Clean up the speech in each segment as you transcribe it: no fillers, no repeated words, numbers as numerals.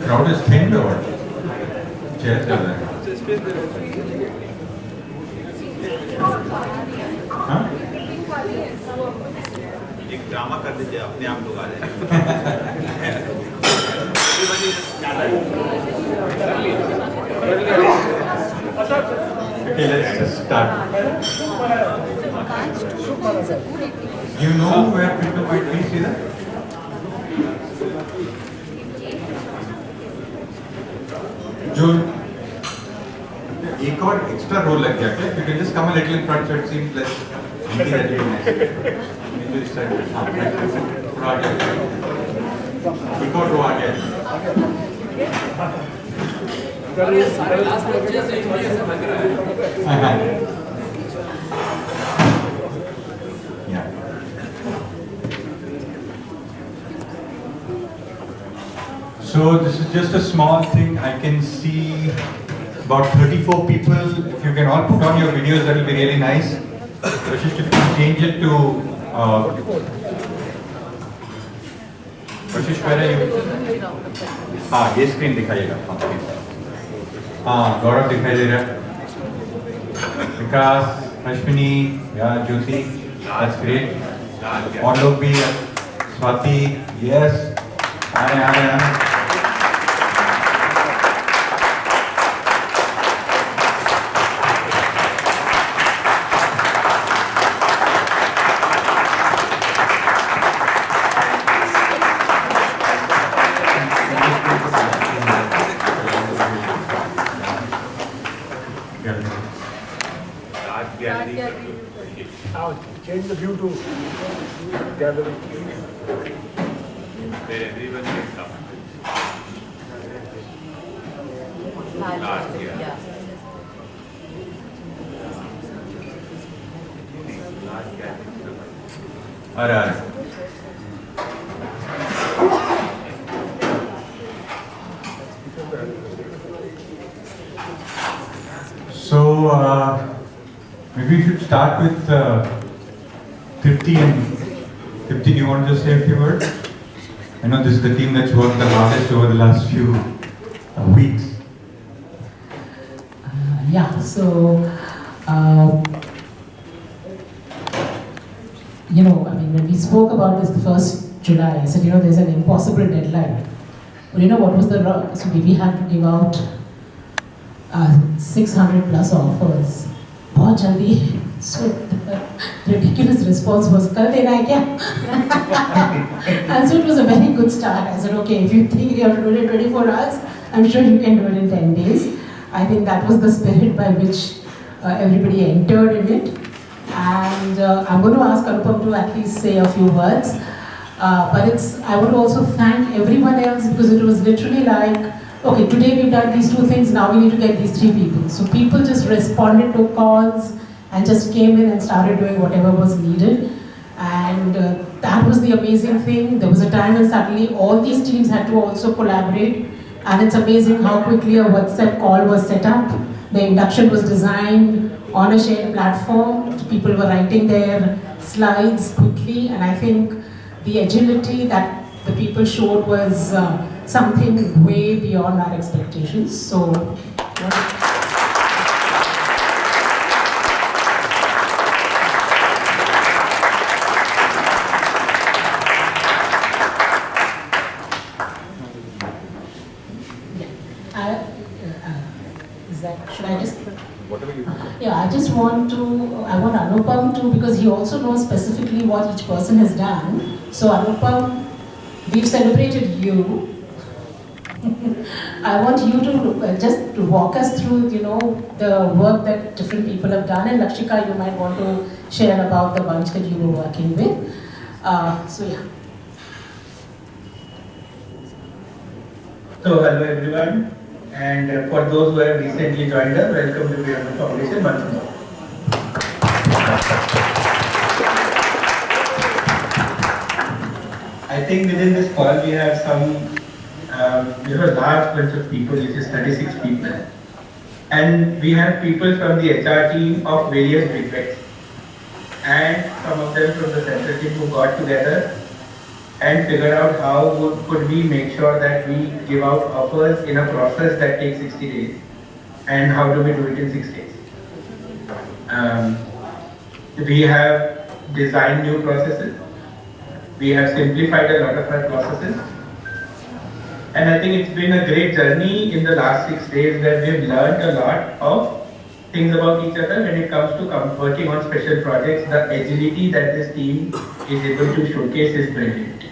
Crowd is thinned or chairs are there? हाँ? एक drama कर दीजिए अपने आप लोग आ जाए Okay, let's just start. You know where Pinto might be, see that? जो एक और एक्स्ट्रा रोल लग गया क्या? You can just come a little in front so it seems less easy that you nice. थोड़ा आगे एक और रो आ गया. Yeah. So this is just a small thing. I can see about 34 people. If you can all put on your videos, that will be really nice. Rashish, if you can change it to Rashish, where are you? हाँ, ये screen दिखाइएगा. हाँ, गौरव दिखाई दे रहा है. विकास, अश्विनी, या ज्योति, that's great. और लोग भी, स्वाति, yes, आ रहे हैं. Change the view to gathering. Where everyone can come. Last year. Last year. अरे So maybe we should start with Tripti and Tripti, do you want to just say a few words? I know this is the team that's worked the hardest over the last few weeks. Yeah, so you know, I mean, when we spoke about this the 1st July, I said, you know, there's an impossible deadline. But you know what was the so we had to give out 600 plus offers. बहुत जल्दी. So the ridiculous response was, "कल देना है क्या?" And so it was a very good start. I said, okay, if you think you have to do it in 24 hours, I'm sure you can do it in 10 days. I think that was the spirit by which everybody entered in it. And I'm going to ask Anupam to at least say a few words. But I want to also thank everyone else because it was literally like, okay, today we've done these 2 things, now we need to get these 3 people. So people just responded to calls and just came in and started doing whatever was needed. And that was the amazing thing. There was a time when suddenly all these teams had to also collaborate. And it's amazing how quickly a WhatsApp call was set up. The induction was designed on a shared platform. People were writing their slides quickly. And I think the agility that the people showed was something way beyond our expectations. So. Should I just? Whatever you Yeah, I just want Anupam to, because he also knows specifically what each person has done. So Anupam, we've celebrated you. I want you to just to walk us through, you know, the work that different people have done. And Lakshika, you might want to share about the bunch that you were working with. So yeah. So hello everyone, and for those who have recently joined us, welcome to Piramal Foundation once more. I think within this call we have a large bunch of people, which is 36 people, and we have people from the HR team of various brigades, and some of them from the central team who got together and figure out how could we make sure that we give out offers in a process that takes 60 days, and how do we do it in 6 days. We have designed new processes, we have simplified a lot of our processes, and I think it's been a great journey in the last 6 days where we've learned a lot of things about each other when it comes to working on special projects. The agility that this team is able to showcase is brilliant.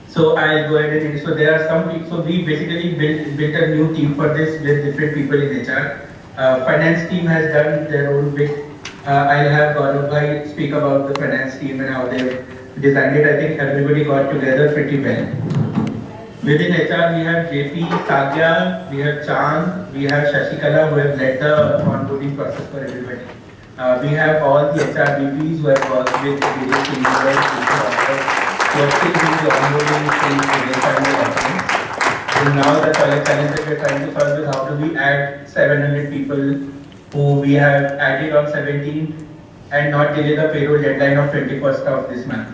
So I'll go ahead and so there are some people. So we basically built a new team for this with different people in HR. Finance team has done their own bit. I'll have Gaurav bhai speak about the finance team and how they've designed it. I think everybody got together pretty well. Within HR, we have JP, Sagya, we have Chand, we have Shashikala, who have led the onboarding process for everybody. We have all the HR VPs who have worked with various team members, working with the onboarding phase to verify the documents. So now the challenge that we're trying to solve is how do we add 700 people who we have added on 17th and not delay the payroll deadline of 21st of this month.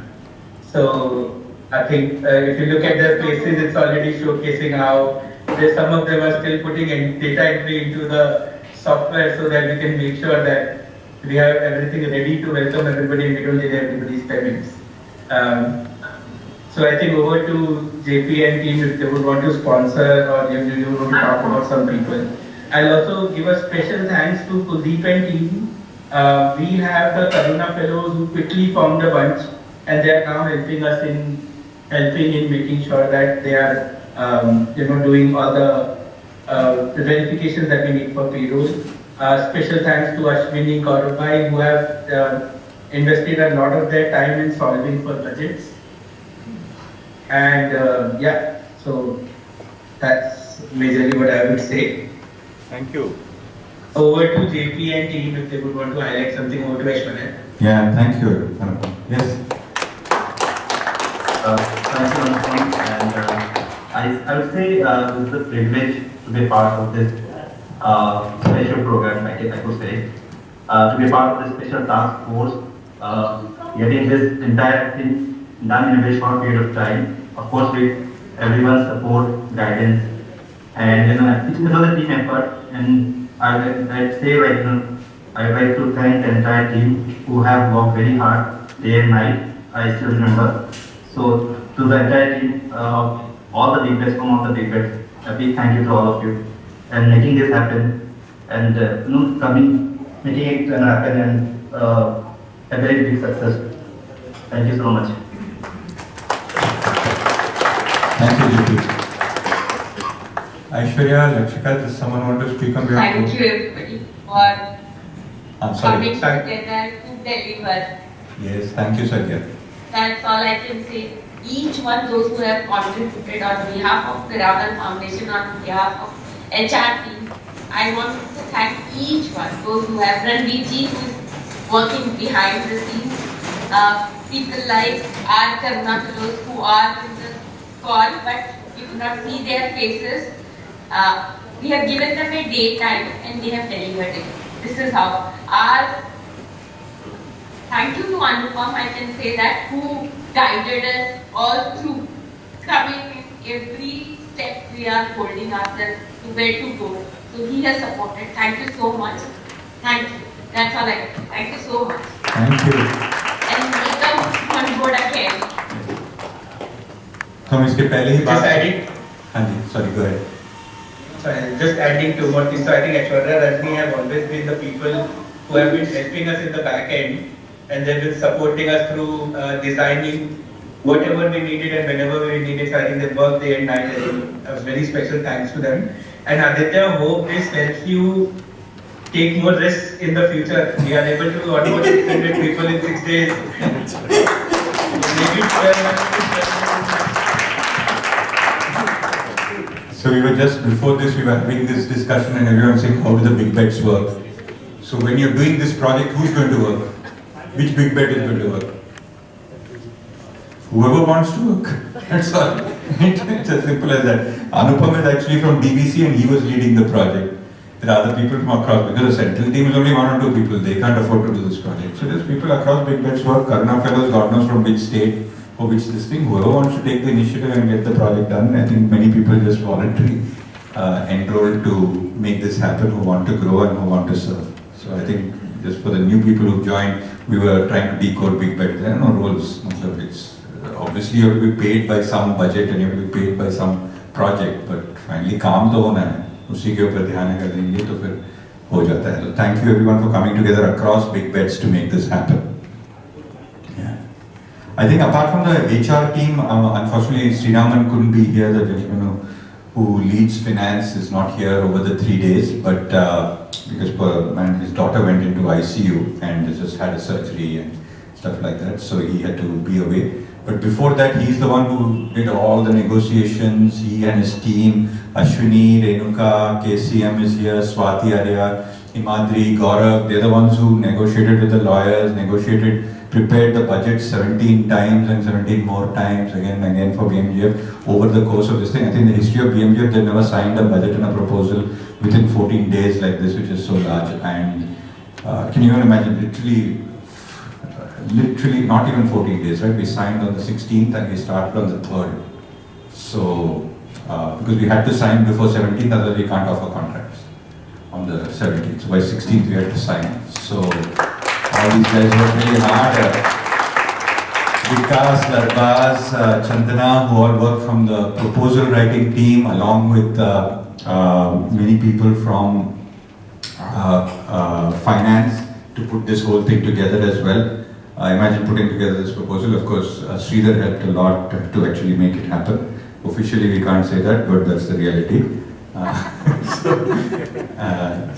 So I think if you look at their faces, it's already showcasing how some of them are still putting in data entry into the software so that we can make sure that we have everything ready to welcome everybody and we don't delay everybody's payments. So I think over to JP and team if they would want to sponsor or you would want to talk about some people. I'll also give a special thanks to Kuldeep and team. We have the Karuna Fellows who quickly formed a bunch and they are now helping us in making sure that they are doing all the verifications that we need for payroll. Special thanks to Ashwini Gaurav bhai who have invested a lot of their time in solving for budgets. And so that's majorly what I would say. Thank you. Over to JP and team if they would want to highlight something. Over to Aishwarya. Yeah, thank you. Yes. Thank you, Anupam. And I would say this is a privilege to be part of this special program, I could say, to be part of this special task force, getting this entire thing done in a very short period of time. Of course, with everyone's support, guidance, and it was a team effort. And I'd say I'd like to thank the entire team who have worked very hard day and night. I still remember. So to the entire team, all the leaders from all the leaders, a big thank you to all of you and making this happen and making it happen and a very big success. Thank you so much. Thank you, JP. Aishwarya, Lakshika, does someone want to speak on behalf of? Thank you everybody for I'm sorry. coming together to deliver. Yes, thank you, Satya. That's all I can say. Each one, those who have contributed on behalf of the Piramal Foundation, on behalf of HR team, I want to thank each one. Those who have Ranveer ji, who is working behind the scenes. People like our Karuna fellows who are in the call, but you cannot see their faces. We have given them a day time and they have delivered it. This is how our thank you to Anupam, I can say that, who guided us all through, coming in every step we are holding ourselves to where to go. So he has supported. Thank you so much. Thank you. That's all I can say. Thank you so much. Thank you. And welcome on board again. तो हम इसके पहले ही Just adding. हाँ जी, sorry, go ahead. Sorry, just adding two more things. So I think Aishwarya, Rajni have always been the people who have been helping us in the back end, and they've been supporting us through designing whatever we needed and whenever we needed. So I think they worked day and night. I think a very special thanks to them. And Aditya, hope this helps you take more risks in the future. We are able to onboard 600 people in 6 days. Maybe 12. So we were just, before this, we were having this discussion and everyone saying, how do the big bets work? So when you're doing this project, who's going to work? Which big bet is going to work? Whoever wants to work. That's all. It's as simple as that. Anupam is actually from BBC and he was leading the project. There are other people from across, because the central team is only 1 or 2 people, they can't afford to do this project. So there's people across big bets work. Karuna fellows, God knows from which state, or which this thing. Whoever wants to take the initiative and get the project done, I think many people just voluntarily enrolled to make this happen, who want to grow and who want to serve. So I think just for the new people who joined, we were trying to decode big bet. There are no roles, much of it's obviously you have to be paid by some budget and you have to be paid by some project, but finally काम तो होना है, उसी के ऊपर ध्यान कर देंगे तो फिर हो जाता है. So thank you everyone for coming together across big bets to make this happen. Yeah. I think apart from the HR team, unfortunately Sriraman couldn't be here. The gentleman who leads finance is not here over the 3 days, but because his daughter went into ICU and just had a surgery and stuff like that, so he had to be away. But before that, he's the one who did all the negotiations. He and his team, Ashwini, Renuka, KCM is here, Swati Arya, Himadri, Gaurav, they're the ones who negotiated with the lawyers, prepared the budget 17 times and 17 more times again and again for BMGF over the course of this thing. I think in the history of BMGF, they've never signed a budget and a proposal within 14 days like this, which is so large. And can you even imagine, literally not even 14 days, right? We signed on the 16th and we started on the 3rd. So, because we had to sign before 17th, otherwise we can't offer contracts on the 17th. So by 16th we had to sign. So, all these guys worked really hard. Vikas, Larbaz, Chandana, who all work from the proposal writing team, along with many people from finance to put this whole thing together as well. I imagine putting together this proposal, of course, Sridhar helped a lot to actually make it happen. Officially we can't say that, but that's the reality.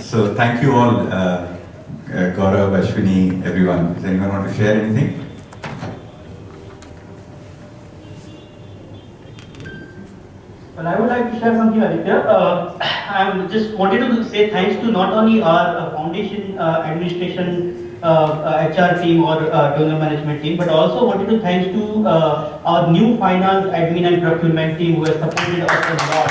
So thank you all, Gaurav, Ashwini, everyone. Does anyone want to share anything? Well, I would like to share something, Aditya. I just wanted to say thanks to not only our foundation administration HR team or donor management team, but also wanted to thanks to our new finance, admin and procurement team who has supported us a lot.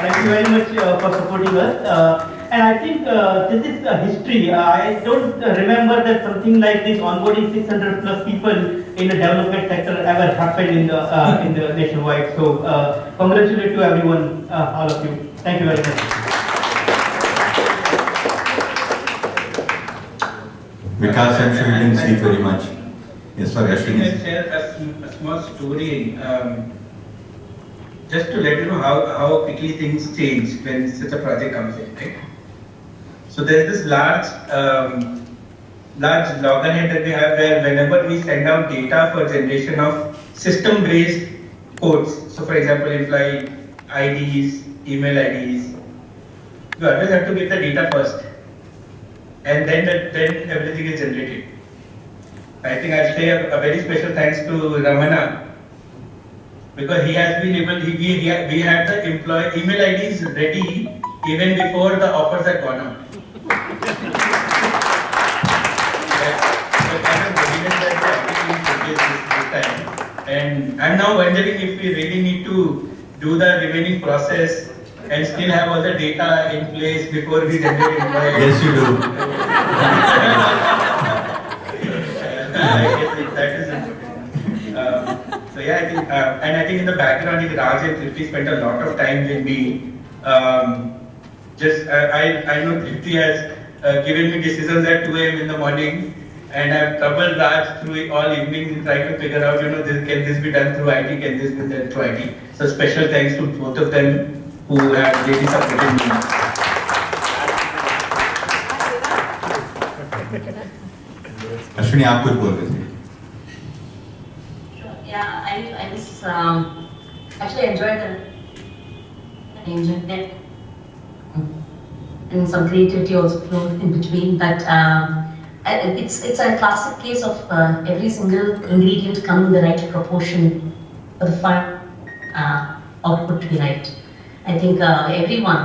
Thank you very much for supporting us. And I think this is a history. I don't remember that something like this, onboarding 600 plus people in the development sector ever happened in the nationwide. So congratulations to everyone, all of you. Thank you very much. Vikas, I'm sure you didn't sleep very much. Yes, sorry, I Ashwini. share a small story. Just to let you know how quickly things change when such a project comes in, right? So there's this large loggerhead that we have where whenever we send out data for generation of system-based codes, so for example, employee IDs, email IDs, you always have to get the data first, and then everything is generated. I think I'll say a very special thanks to Ramana, because he has been able, we had the employee email IDs ready even before the offers had gone out. And I'm now wondering if we really need to do the remaining process and still have all the data in place before we generate employee. Yes, you do. I guess that is it. So yeah, I think, and I think in the background, I think Raj and Tripti spent a lot of time with me. I know Tripti has given me decisions at 2 a.m. in the morning, and I've troubled Raj through all evening trying to figure out, can this be done through IT, can this be done through IT. So special thanks to both of them who have really supported me. Ashwini आप कुछ बोल रहे थे. Sure. Yeah, I was actually enjoyed it. And some creativity also flowed in between. But it's a classic case of every single ingredient coming in the right proportion for the final output to be right. I think everyone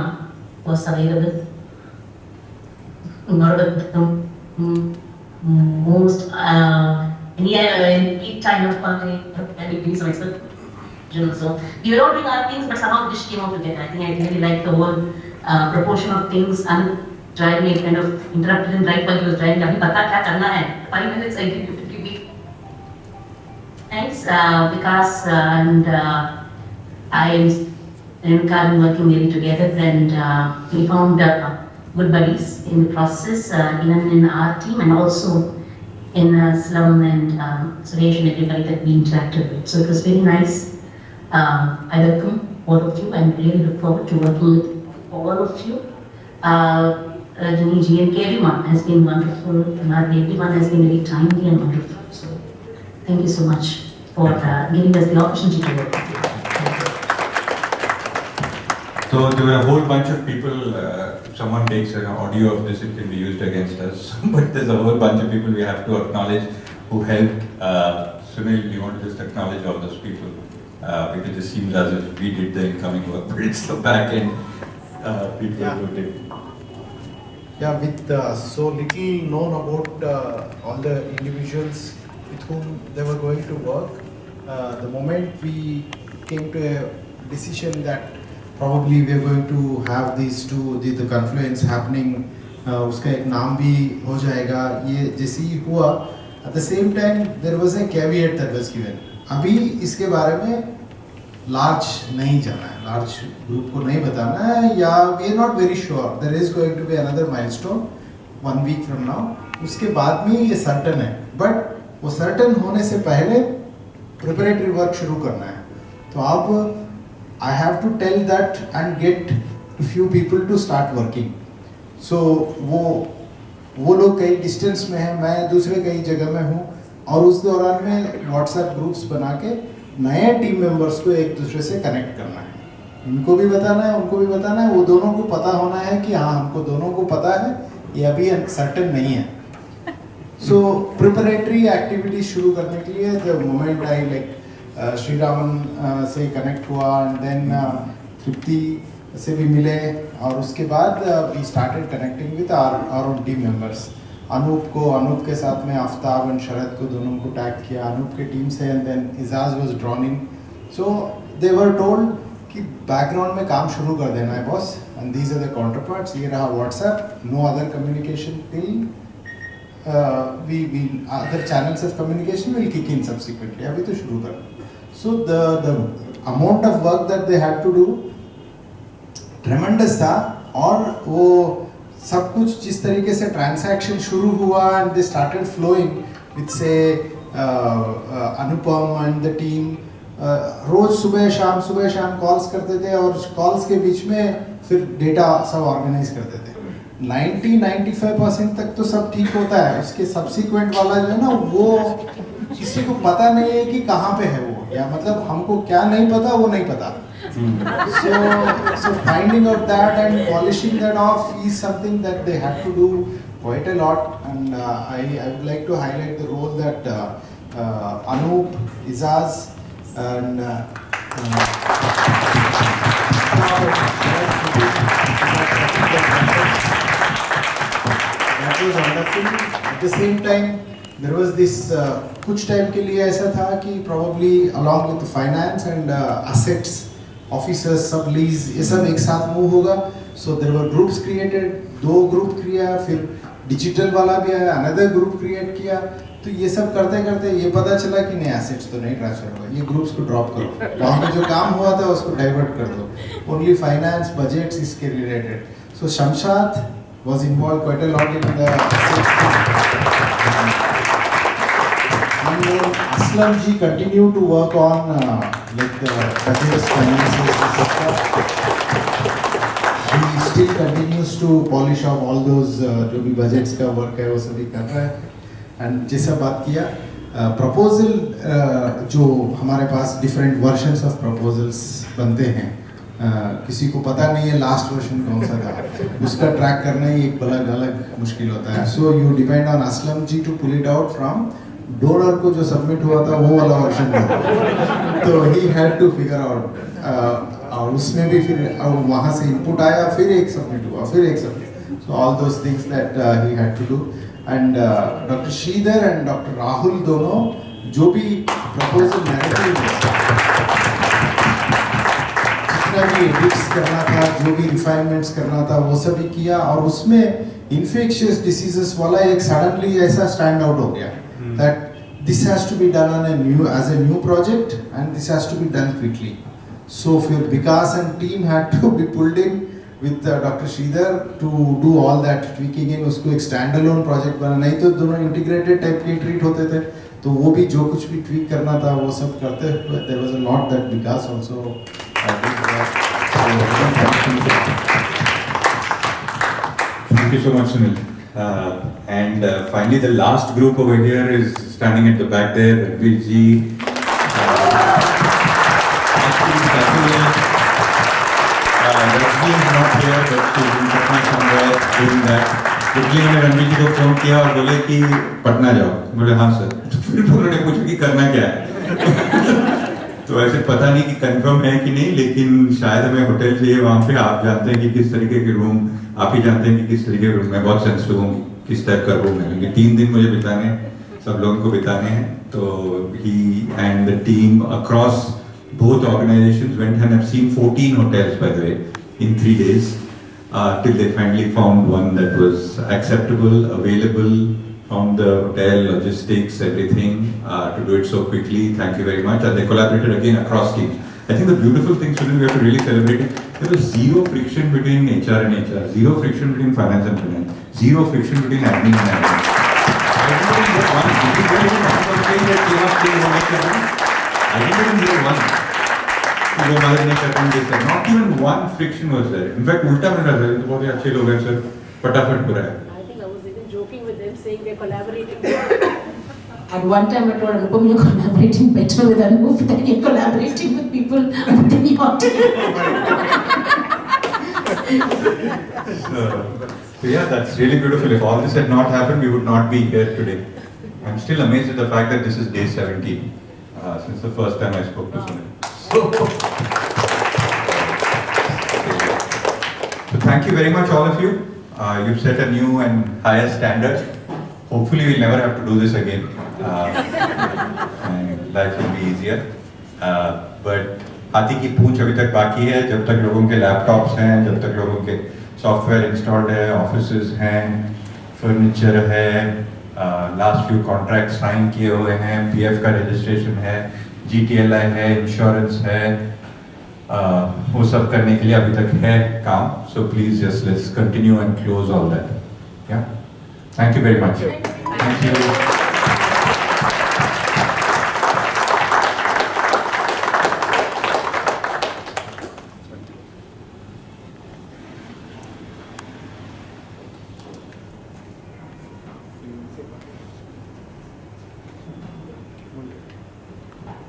was available. Not of the most any kind of any some expert. So we were all doing our things, but somehow this came out together. I think I really liked the whole proportion of things and driving it kind of interrupted him right while he was driving. Abhi bata kya karna hai? 5 minutes I think it will be. Thanks, Vikas and I and Karan working really together, and we found good buddies in the process, even in our team and also in Slum and Suresh and everybody that we interacted with. So it was very nice. I welcome all of you and really look forward to working with all of you. Rajani ji and everyone has been wonderful. Everyone has been very timely and wonderful. So thank you so much for giving us the opportunity to work with you. So there were a whole bunch of people, someone takes an audio of this, it can be used against us, but there's a whole bunch of people we have to acknowledge who helped. Sunil, you want to just acknowledge all those people? Because it seems as if we did the incoming work, but it's the back end people who did. Yeah, with so little known about all the individuals with whom they were going to work, the moment we came to a decision that probably we are going to have these two, the confluence happening, उसका एक नाम भी हो जाएगा, ये जैसे ही हुआ. At the same time, there was a caveat that was given. अभी इसके बारे में large नहीं जाना है, large group को नहीं बताना है, या we are not very sure. There is going to be another milestone 1 week from now. उसके बाद में ये certain है, but वो certain होने से पहले preparatory work शुरू करना है. तो अब I have to tell that and get a few people to start working. So वो लोग कई distance में हैं, मैं दूसरे कई जगह में हूँ, और उस दौरान में WhatsApp groups बना के नए टीम मेंबर्स को एक दूसरे से कनेक्ट करना है. उनको भी बताना है, उनको भी बताना है, वो दोनों को पता होना है कि हाँ हमको दोनों को पता है, ये अभी सर्टेन नहीं है. So preparatory activities शुरू करने के लिए the moment I like Shri Raman से कनेक्ट हुआ एंड देन तृप्ति से भी मिले, और उसके बाद we started connecting with our own team members. Anoop के साथ में आफ्ताब एंड शरद को दोनों को टैग किया अनूप के टीम से, and then Ijaz was drawn in. So they were told कि बैकग्राउंड में काम शुरू कर देना है boss, and these are the counterparts. ये रहा WhatsApp, no other communication till we other channels of communication will kick in subsequently. अभी तो शुरू कर. So the amount of work that they had to do tremendous था, और वो सब कुछ जिस तरीके से ट्रांजैक्शन शुरू हुआ and they started flowing with say Anupam and the team, रोज सुबह शाम कॉल्स करते थे, और कॉल्स के बीच में फिर डेटा सब ऑर्गेनाइज करते थे. 90-95% तक तो सब ठीक होता है. उसके सब्सिक्वेंट वाला जो है ना, वो किसी को पता नहीं है कि कहाँ पे है वो, या मतलब हमको क्या नहीं पता वो नहीं पता. So finding out that and polishing that off is something that they had to do quite a lot, and I would like to highlight the role that Anup, Izaz and that was wonderful. At the same time, there was this कुछ time के लिए ऐसा था कि probably along with the finance and assets, officers, सब lease, ये सब एक साथ move होगा. So there were groups created, 2 group किया, फिर digital वाला भी आया, another group create किया. तो ये सब करते करते ये पता चला कि नहीं, assets तो नहीं ट्रांसफर होगा, ये groups को drop करो, वहाँ पे जो काम हुआ था उसको divert कर दो, only finance, budgets इसके related. So Shamshad was involved quite a lot in the and then Aslam ji continued to work on like the budgets, finances, etc. He still continues to polish off all those जो भी budgets का work है वो सभी कर रहा है. And जैसा बात किया प्रपोजल जो हमारे पास डिफरेंट वर्जन्स ऑफ प्रपोजल्स बनते हैं, किसी को पता नहीं है लास्ट वर्जन कौन सा था, उसका ट्रैक करना ही एक अलग अलग मुश्किल होता है. So you depend on Aslam ji to pull it out from donor को जो सबमिट हुआ था वो वाला वर्जन था. तो he had to figure out और उसमें भी फिर वहाँ से इनपुट आया, फिर एक सबमिट हुआ, फिर एक submit. So all those things that he had to do. And doctor Sridhar and doctor Rahul दोनों जो भी प्रपोजल नैरेटिव जितना भी एडिट्स करना था, जो भी रिफाइनमेंट्स करना था, वो सभी किया. और उसमें इन्फेक्शियस डिसीजेस वाला एक सडनली ऐसा स्टैंड आउट हो गया that this has to be done on a new project and this has to be done quickly. So Vikas and team had to be pulled in with Dr. Sridhar to do all that tweaking in. उसको एक standalone project बना, नहीं तो दोनों integrated type के treat होते थे. तो वो भी जो कुछ भी tweak करना था वो सब करते हुए. There was a lot that Vikas also did that. Thank you so much, Sunil. And finally, the last group over here is standing at the back there, Ranveer ji. Rajni is not here, but she is in Patna somewhere doing that. इसलिए मैंने रणवीर जी को phone किया और बोले कि पटना जाओ. बोले हाँ सर. तो फिर उन्होंने पूछा कि करना क्या है. तो ऐसे पता नहीं कि कंफर्म है कि नहीं, लेकिन शायद हमें होटल चाहिए वहाँ पे. आप जानते हैं कि किस तरीके के रूम, आप ही जानते हैं कि किस तरीके के रूम. मैं बहुत सेंसिटिव हूँ किस टाइप का रूम है, क्योंकि 3 दिन मुझे बिताने, सब लोगों को बिताने हैं. तो ही and the team across both organizations went and have seen 14 hotels, by the way, in 3 days, till they finally found one that was acceptable, available, found the hotel, logistics, everything, to do it so quickly. Thank you very much. And they collaborated again across teams. I think the beautiful thing, Sunil, we have to really celebrate it. There was zero friction between HR and HR, zero friction between finance and finance, zero friction between admin and admin. I didn't hear one. वो हमारे ने करने जैसे not even one friction was there. In fact, उल्टा मिल रहा था. तो बहुत ही अच्छे लोग हैं सर, फटाफट पूरा है. I think I was even joking with them, saying they're collaborating. At one time I told Anupam, you're collaborating better with Anup than you're collaborating with people within your So yeah, that's really beautiful. If all this had not happened, we would not be here today. I'm still amazed at the fact that this is day 17, since the first time I spoke to Sunil. So thank you very much, all of you. You've set a new and higher standard. Hopefully, we'll never have to do this again. And life will be easier. But हाथी की पूंछ अभी तक बाकी है. जब तक लोगों के लैपटॉप्स हैं, जब तक लोगों के सॉफ्टवेयर इंस्टॉल्ड है, ऑफिसेज हैं, फर्नीचर है, लास्ट फ्यू कॉन्ट्रैक्ट साइन किए हुए हैं, पीएफ का रजिस्ट्रेशन है, जीटीएलआई है, इंश्योरेंस है, वो सब करने के लिए अभी तक है काम. So please just let's continue and close all that. Yeah thank you very much. Thank you.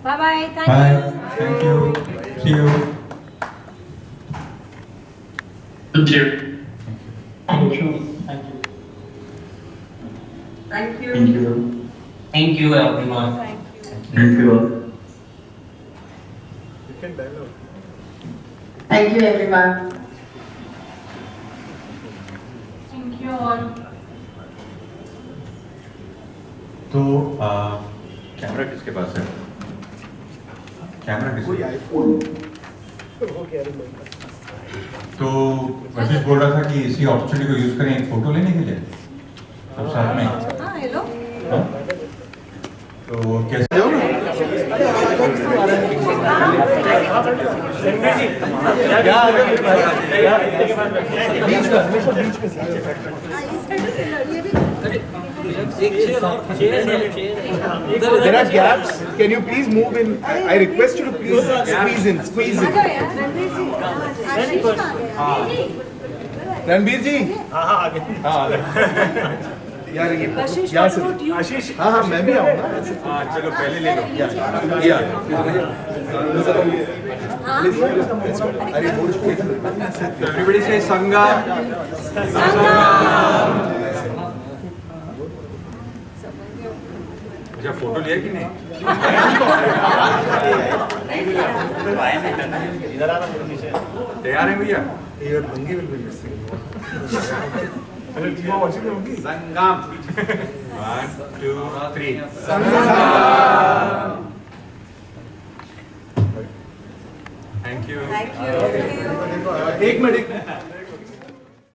Bye bye. Thank Bye. you. Thank you. See you. Thank you. Thank you. Thank you. Thank you. Thank you. Thank you, everyone. Thank you all. You can dialogue. Thank you, everyone. Thank you all. तो camera किसके पास है? Camera कोई किसके? IPhone वो क्या रे तो वैसे बोल रहा था कि इसी अपॉर्चुनिटी को यूज करें एक फोटो लेने के लिए सब साथ में. हाँ, hello. हाँ? तो कैसे There are gaps. Can you please move in? I request you to please squeeze in. Squeeze in. Ranbir जी. हाँ आ गए. यार ये आशीष, यहाँ what से about you? आशीष हाँ हाँ मैं भी आऊँगा हाँ चलो पहले ले लो या एवरीबॉडी से संगम अच्छा फोटो लिया कि नहीं तैयार है भैया ये भंगी will be missing. अरे you are watching the monkey? Sangam 1 2 3 thank you एक मिनट